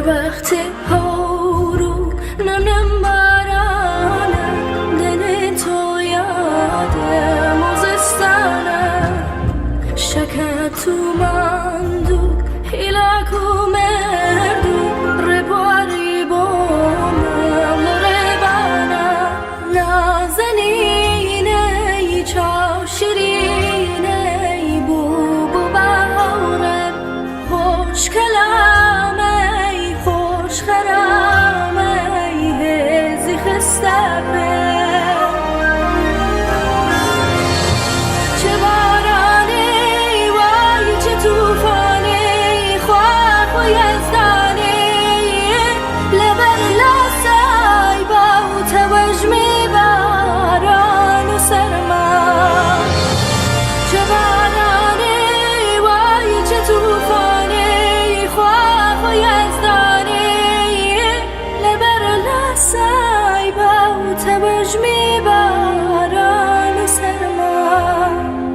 وقتی هارو نم بارانه دل تو یاد موزستانه شکر تو مندو هیلاکو مردو رباری بوم لربانه نازنینه ای چاو شیرینه ای بو باره خوش کلامه ای خوش خرامه ای هزی خسته توج می باران و سرما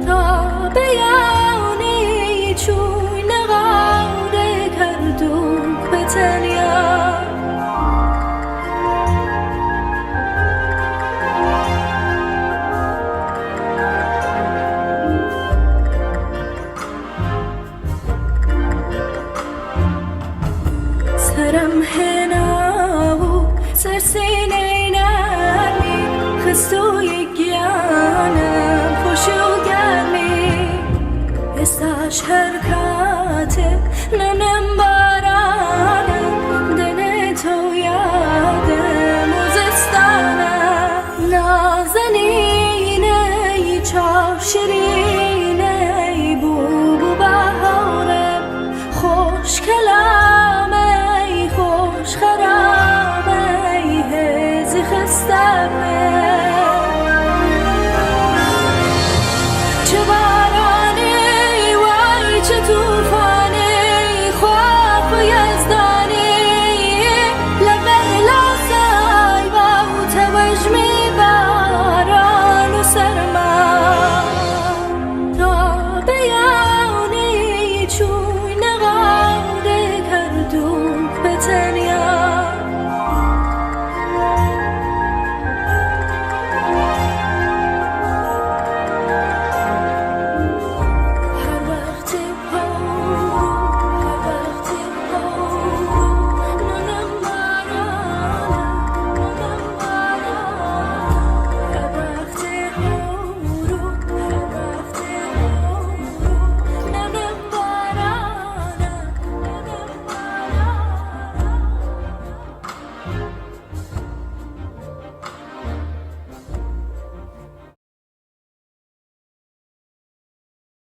تا بیانی چوی نغاره کردو به تنیا سرم هنا